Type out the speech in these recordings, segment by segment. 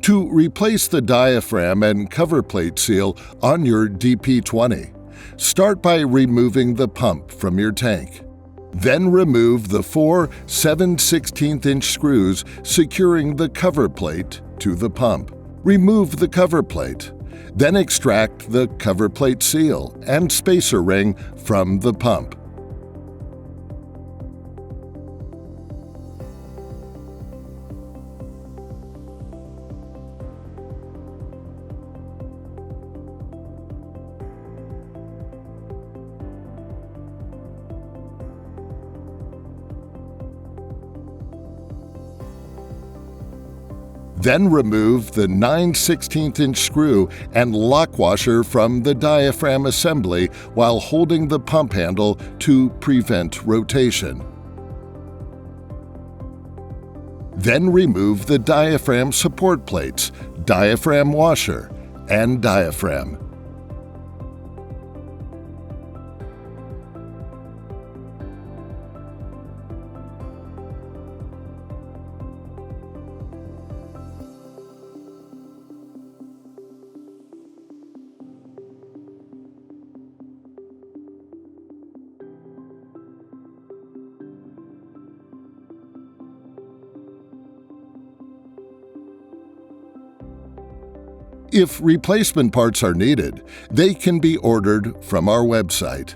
To replace the diaphragm and coverplate seal on your DP-20, start by removing the pump from your tank. Then remove the 4 7/16" screws securing the cover plate to the pump. Remove the cover plate. Then extract the cover plate seal and spacer ring from the pump. Then remove the 9/16" screw and lock washer from the diaphragm assembly while holding the pump handle to prevent rotation. Then remove the diaphragm support plates, diaphragm washer, and diaphragm. If replacement parts are needed, they can be ordered from our website.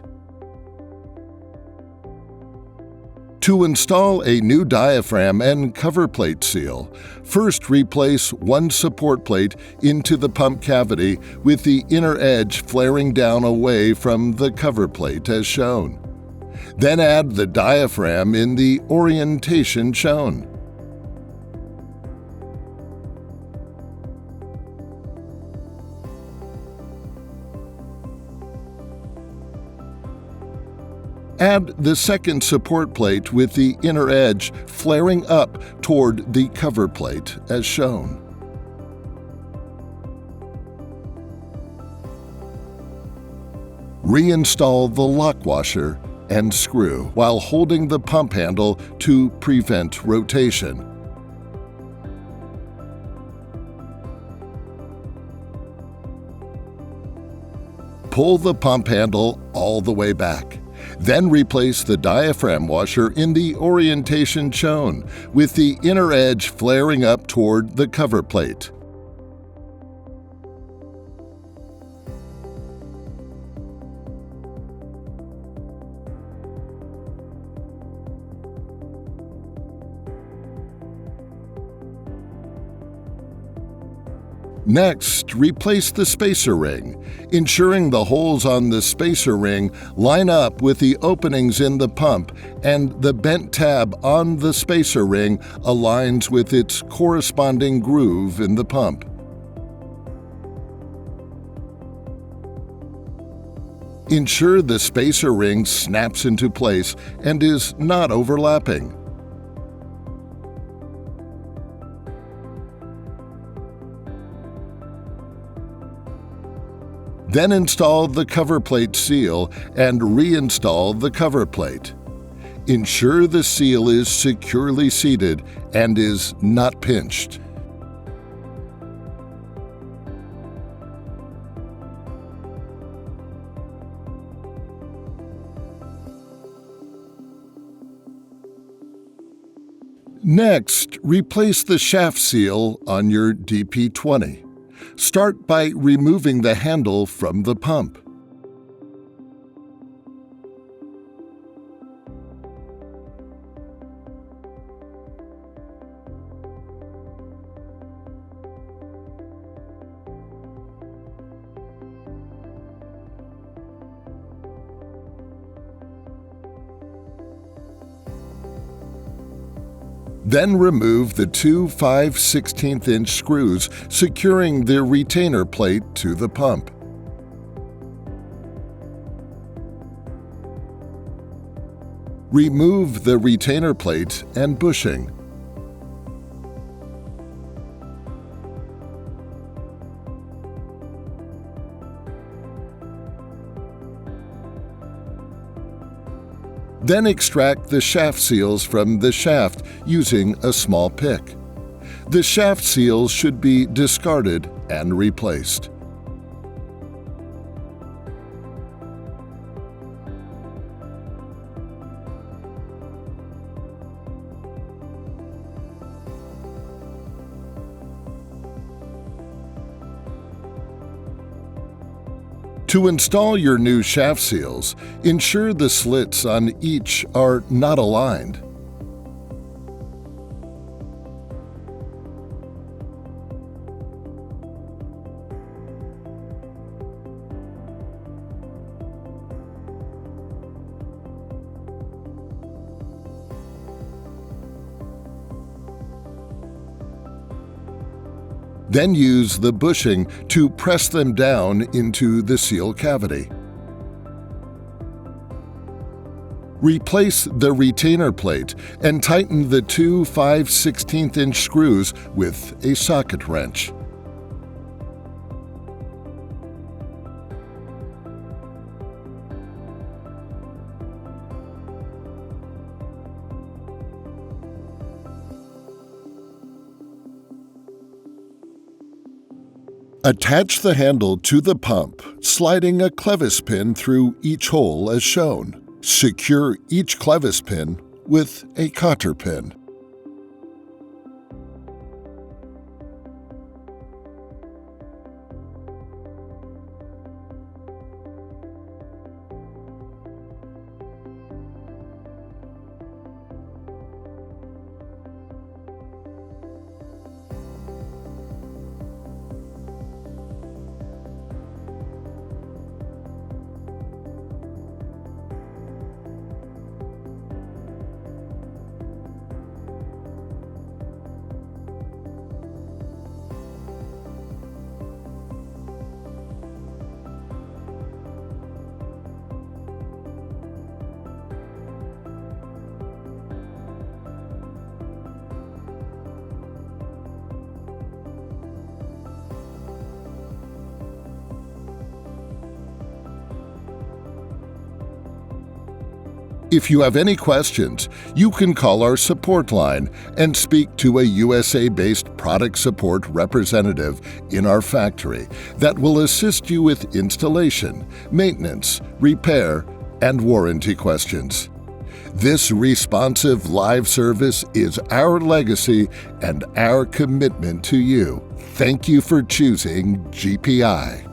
To install a new diaphragm and cover plate seal, first replace one support plate into the pump cavity with the inner edge flaring down away from the cover plate as shown. Then add the diaphragm in the orientation shown. Add the second support plate with the inner edge flaring up toward the cover plate as shown. Reinstall the lock washer and screw while holding the pump handle to prevent rotation. Pull the pump handle all the way back. Then replace the diaphragm washer in the orientation shown, with the inner edge flaring up toward the cover plate. Next, replace the spacer ring, ensuring the holes on the spacer ring line up with the openings in the pump and the bent tab on the spacer ring aligns with its corresponding groove in the pump. Ensure the spacer ring snaps into place and is not overlapping. Then install the cover plate seal and reinstall the cover plate. Ensure the seal is securely seated and is not pinched. Next, replace the shaft seal on your DP-20. Start by removing the handle from the pump. Then remove the 2 5/16" screws securing the retainer plate to the pump. Remove the retainer plate and bushing. Then extract the shaft seals from the shaft using a small pick. The shaft seals should be discarded and replaced. To install your new shaft seals, ensure the slits on each are not aligned. Then use the bushing to press them down into the seal cavity. Replace the retainer plate and tighten the two 5/16" screws with a socket wrench. Attach the handle to the pump, sliding a clevis pin through each hole as shown. Secure each clevis pin with a cotter pin. If you have any questions, you can call our support line and speak to a USA-based product support representative in our factory that will assist you with installation, maintenance, repair, and warranty questions. This responsive live service is our legacy and our commitment to you. Thank you for choosing GPI.